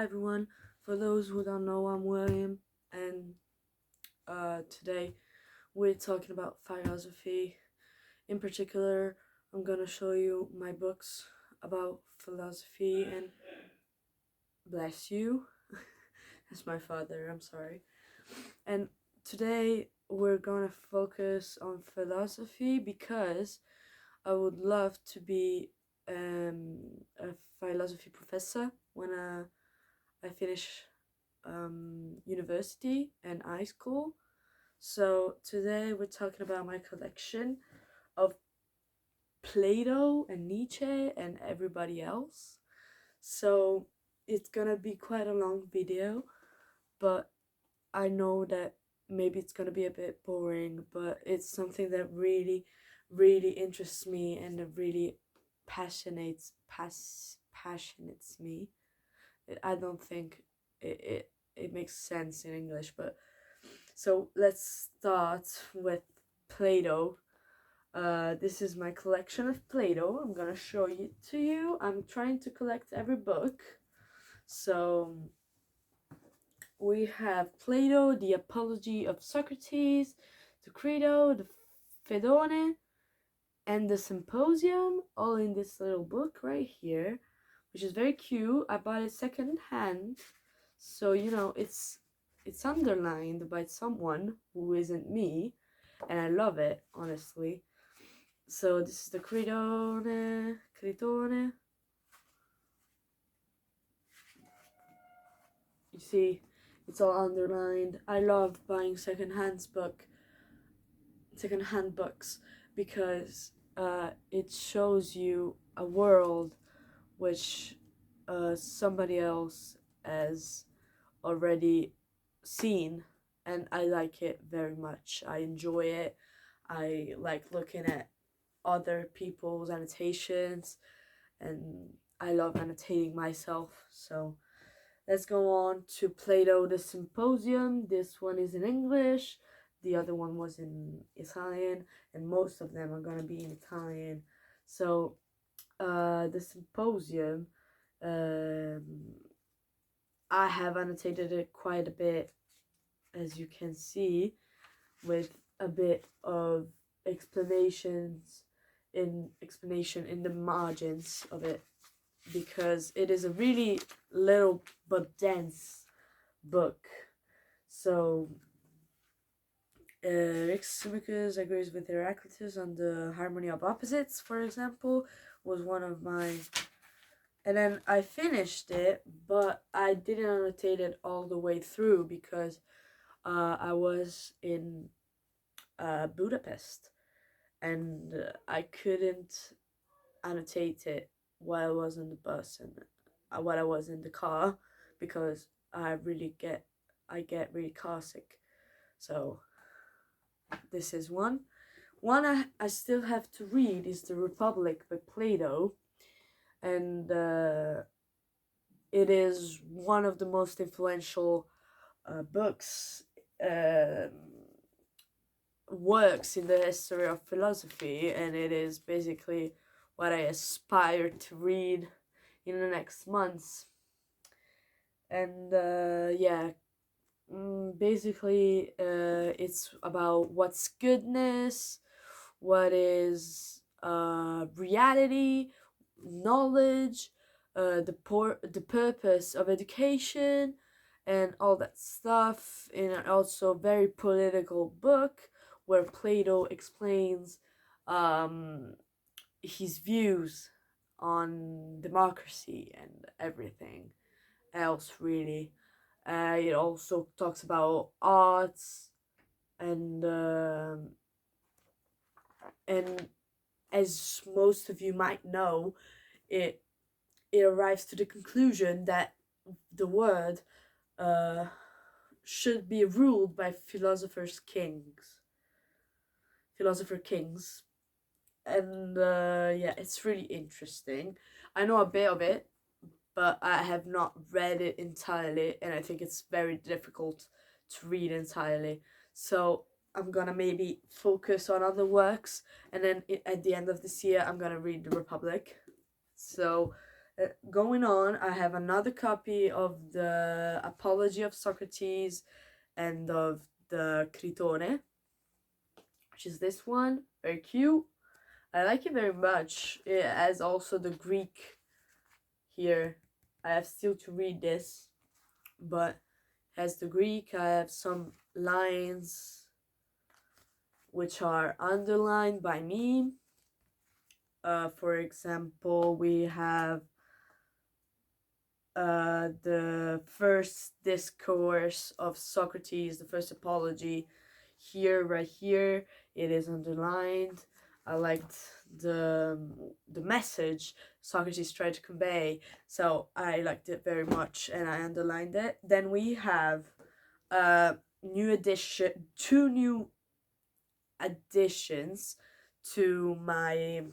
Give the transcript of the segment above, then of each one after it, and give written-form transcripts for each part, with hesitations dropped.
everyone. For those who don't know, I'm William, and today we're talking about philosophy. In particular, I'm gonna show you my books about philosophy and bless you. That's my father, I'm sorry. And today we're gonna focus on philosophy because I would love to be a philosophy professor when I finish university and high school. So today we're talking about my collection of Plato and Nietzsche and everybody else. So it's gonna be quite a long video, but I know that maybe it's gonna be a bit boring, but it's something that really interests me and that really passionates me. I don't think it makes sense in English, but so let's start with Plato. This is my collection of Plato. I'm gonna show it to you. I'm trying to collect every book. So we have Plato, the Apology of Socrates, the Credo, the Phaedon, and the Symposium, all in this little book right here, which is very cute. I bought it second hand, so you know it's underlined by someone who isn't me, and I love it, honestly. So this is the Cretone. You see, it's all underlined. I love buying second-hand books because it shows you a world which somebody else has already seen, and I like it very much. I enjoy it. I like looking at other people's annotations, and I love annotating myself. So let's go on to Plato the Symposium. This one is in English, the other one was in Italian, and most of them are gonna be in Italian. So the Symposium, I have annotated it quite a bit, as you can see, with a bit of explanation in the margins of it, because it is a really little but dense book. So Lysimachus agrees with Heraclitus on the harmony of opposites, for example, was one of my. And then I finished it, but I didn't annotate it all the way through because I was in Budapest, and I couldn't annotate it while I was on the bus and while I was in the car, because I get really car sick. So this is one. One I still have to read is The Republic by Plato, and it is one of the most influential works in the history of philosophy, and it is basically what I aspire to read in the next months. And basically it's about what's goodness, what is reality, knowledge, the purpose of education, and all that stuff, in an also very political book where Plato explains his views on democracy and everything else, really. It also talks about arts, and as most of you might know, it arrives to the conclusion that the world should be ruled by philosopher kings, and it's really interesting. I know a bit of it, but I have not read it entirely, and I think it's very difficult to read entirely. So I'm gonna maybe focus on other works, and then at the end of this year I'm gonna read The Republic. So Going on, I have another copy of the Apology of Socrates and of the Critone, which is this one. Very cute. I like it very much. It has also the Greek here. I have still to read this, but has the Greek. I have some lines which are underlined by me. For example, we have the first discourse of Socrates, the first apology. Here, right here, it is underlined. I liked the message Socrates tried to convey, so I liked it very much, and I underlined it. Then we have new edition, two new additions to my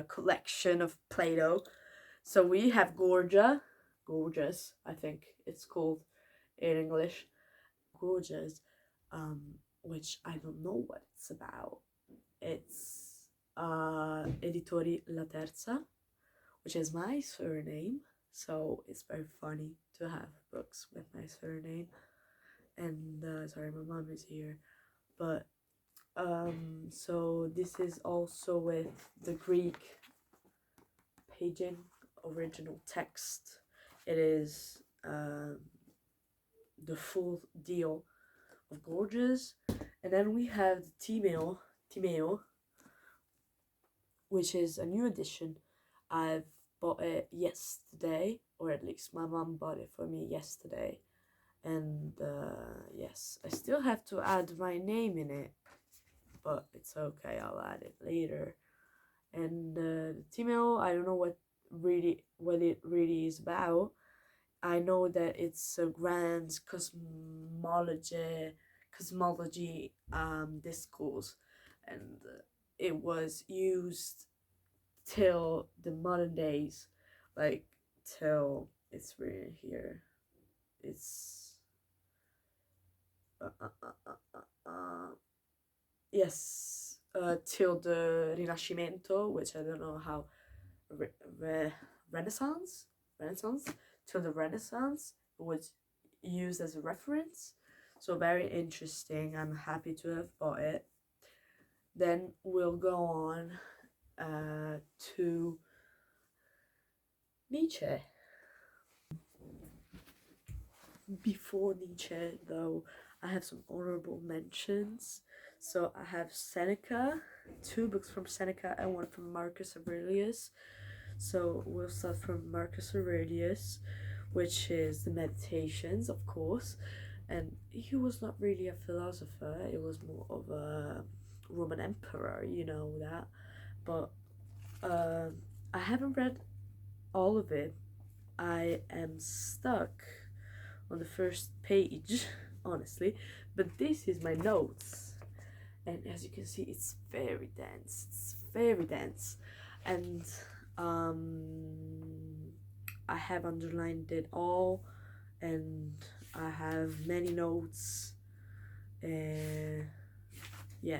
collection of Plato. So we have Gorgeous, I think it's called in English, Gorgeous, which I don't know what it's about. It's Editori La Terza, which is my surname, so it's very funny to have books with my surname. And sorry, my mom is here, but so this is also with the Greek paging original text. It is the full deal of Gorgeous. And then we have the Timeo, which is a new edition. I've bought it yesterday, or at least my mom bought it for me yesterday. And yes, I still have to add my name in it, but it's okay, I'll add it later. And the Timeo, I don't know what it really is about. I know that it's a grand cosmology discourse, and it was used till the modern days, like till it's written here. It's yes, till the Rinascimento, which I don't know how Renaissance, till the Renaissance was used as a reference. So very interesting. I'm happy to have bought it. Then we'll go on to Nietzsche. Before Nietzsche, though, I have some honorable mentions. So I have Seneca, two books from Seneca and one from Marcus Aurelius. So we'll start from Marcus Aurelius, which is the Meditations, of course. And he was not really a philosopher, it was more of a Roman emperor, you know that. But I haven't read all of it. I am stuck on the first page, honestly. But this is my notes. And as you can see, it's very dense. It's very dense. And I have underlined it all, and I have many notes. Yeah,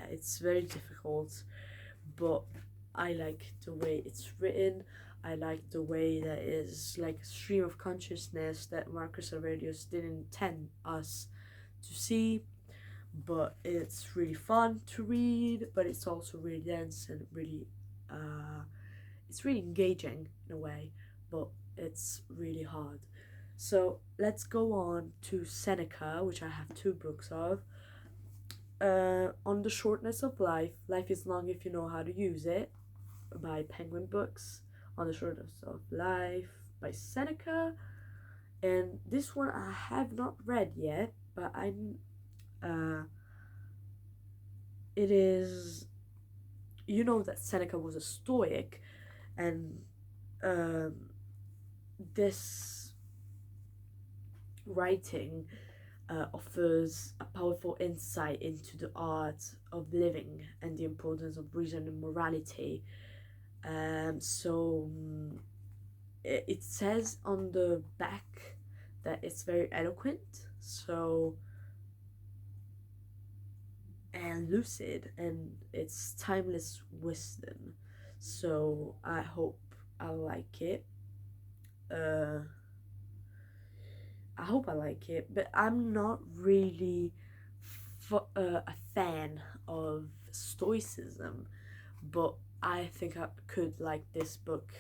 it's very difficult, but I like the way it's written. I like the way that is like a stream of consciousness that Marcus Aurelius didn't intend us to see, but it's really fun to read, but it's also really dense and really it's really engaging in a way, but it's really hard. So let's go on to Seneca, which I have two books of. On the Shortness of Life, Life is Long If You Know How to Use It, by Penguin Books. On the Shortness of Life by Seneca. And this one I have not read yet, but it is, you know that Seneca was a Stoic, and this writing offers a powerful insight into the art of living and the importance of reason and morality. So it says on the back that it's very eloquent, so, and lucid, and it's timeless wisdom. So I hope I like it. Uh, I hope I like it, but I'm not really a fan of Stoicism. But I think I could like this book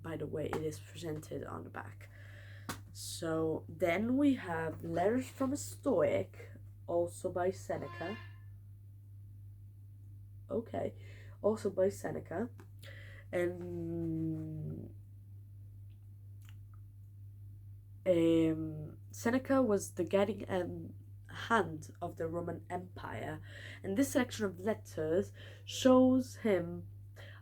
by the way it is presented on the back. So then we have Letters from a Stoic, also by Seneca. Okay, also by Seneca. And Seneca was the guiding hand of the Roman Empire, and this section of letters shows him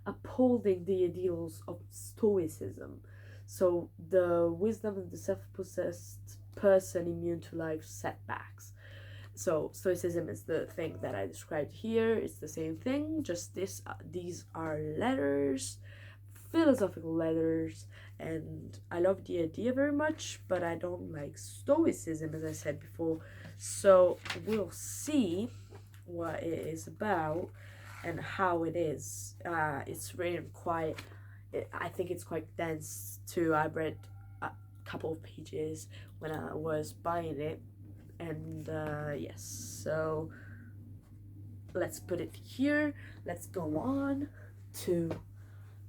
upholding the ideals of Stoicism. So, the wisdom of the self possessed person immune to life's setbacks. So, Stoicism is the thing that I described here. It's the same thing, just these are letters, philosophical letters, and I love the idea very much, but I don't like Stoicism, as I said before. So, we'll see what it is about and how it is. It's written quite. I think it's quite dense too. I read a couple of pages when I was buying it, and yes. So let's put it here. Let's go on to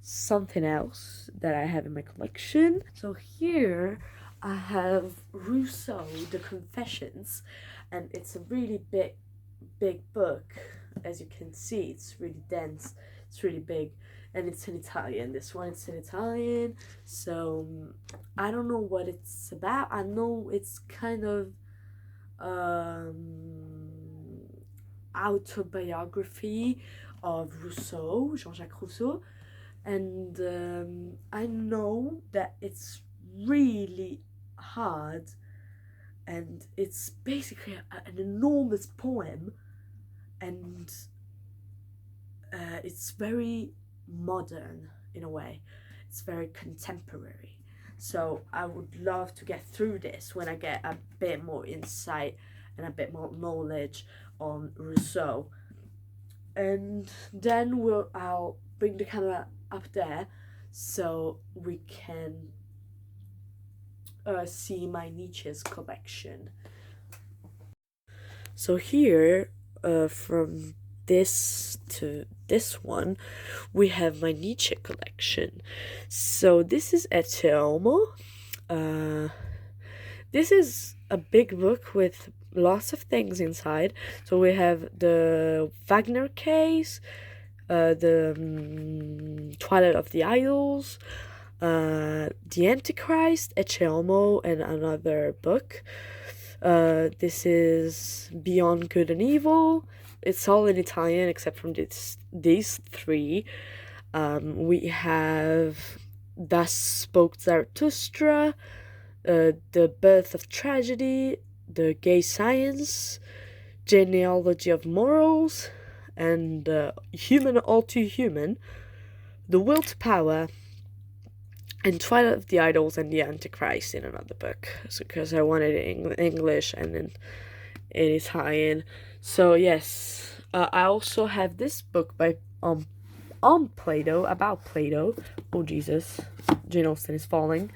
something else that I have in my collection. So here I have Rousseau, The Confessions, and it's a really big book. As you can see, it's really dense, it's really big, and it's in Italian. This one, it's in Italian, so I don't know what it's about. I know it's kind of autobiography of Rousseau, Jean-Jacques Rousseau, and I know that it's really hard, and it's basically an enormous poem, and it's very modern in a way. It's very contemporary. So I would love to get through this when I get a bit more insight and a bit more knowledge on Rousseau. And then I'll bring the camera up there so we can see my Nietzsche's collection. So here, from this to this one, we have my Nietzsche collection. So this is HIII. This is a big book with lots of things inside. So we have the Wagner case, the Twilight of the Idols, the Antichrist, HIII, and another book. This is Beyond Good and Evil. It's all in Italian except from these three. We have Thus Spoke Zarathustra, The Birth of Tragedy, The Gay Science, Genealogy of Morals, and Human All Too Human, The Will to Power, and Twilight of the Idols and the Antichrist in another book. So because I wanted it in English and in Italian. So yes, I also have this book by on Plato, about Plato. Oh Jesus, Jane Austen is falling.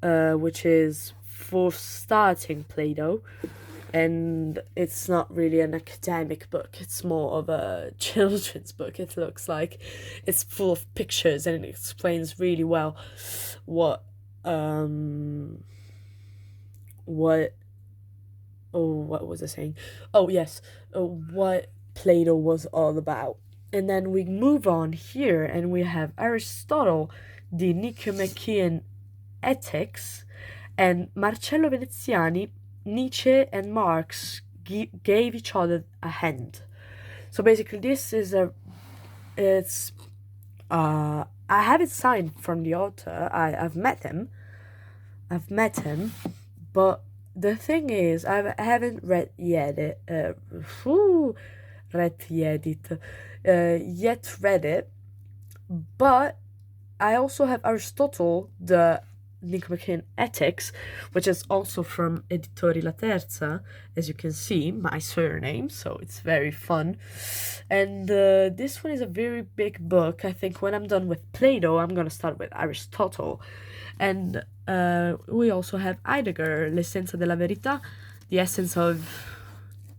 Which is for starting Plato, and it's not really an academic book. It's more of a children's book. It looks like it's full of pictures, and it explains really well what was I saying? Oh yes, what Plato was all about. And then we move on here, and we have Aristotle, the Nicomachean Ethics, and Marcello Veneziani, Nietzsche and Marx gave each other a hand. So basically, this is I have it signed from the author. I've met him, but the thing is, I haven't read yet it. Yet read it, but I also have Aristotle, the Nicomachean Ethics, which is also from Editori La Terza, as you can see, my surname, so it's very fun. And this one is a very big book. I think when I'm done with Plato, I'm gonna start with Aristotle. And we also have Heidegger, L'essenza della verità, the essence of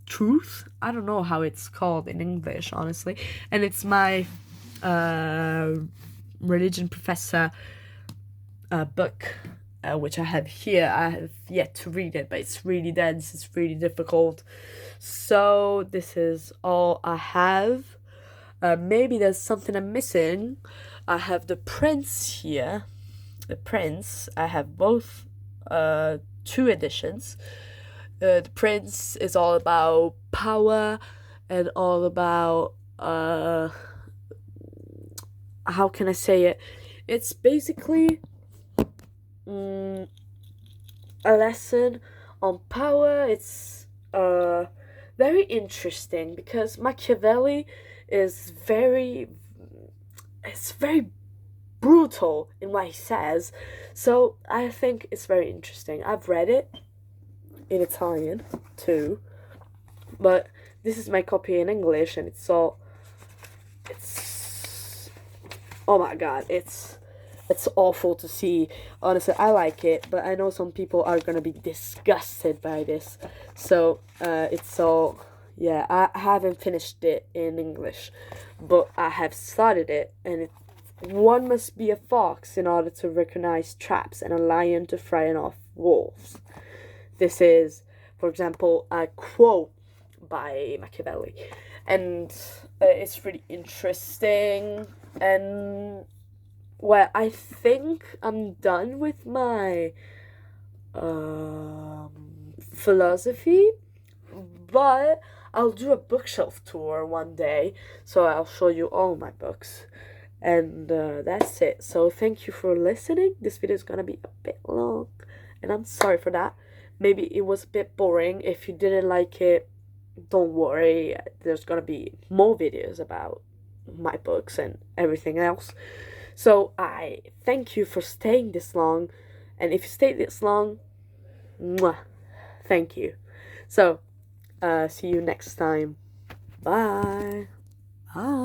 truth. I don't know how it's called in English, honestly. And it's my religion professor book, which I have here. I have yet to read it, but it's really dense, it's really difficult. So this is all I have. Maybe there's something I'm missing. I have The Prince here. The Prince, I have both two editions. The Prince is all about power and all about how can I say it? It's basically a lesson on power. It's very interesting because Machiavelli is very brutal in what he says. So I think it's very interesting. I've read it in Italian too, but this is my copy in English, and it's oh my god, it's awful to see. Honestly, I like it, but I know some people are gonna be disgusted by this. So it's all, yeah, I haven't finished it in English, but I have started it, and one must be a fox in order to recognize traps, and a lion to frighten off wolves. This is, for example, a quote by Machiavelli, and it's really interesting. And well, I think I'm done with my philosophy, but I'll do a bookshelf tour one day, so I'll show you all my books. And that's it. So thank you for listening. This video is gonna be a bit long, and I'm sorry for that. Maybe it was a bit boring. If you didn't like it, don't worry. There's gonna be more videos about my books and everything else. So I thank you for staying this long, and if you stayed this long, mwah, thank you. So see you next time. Bye. Bye.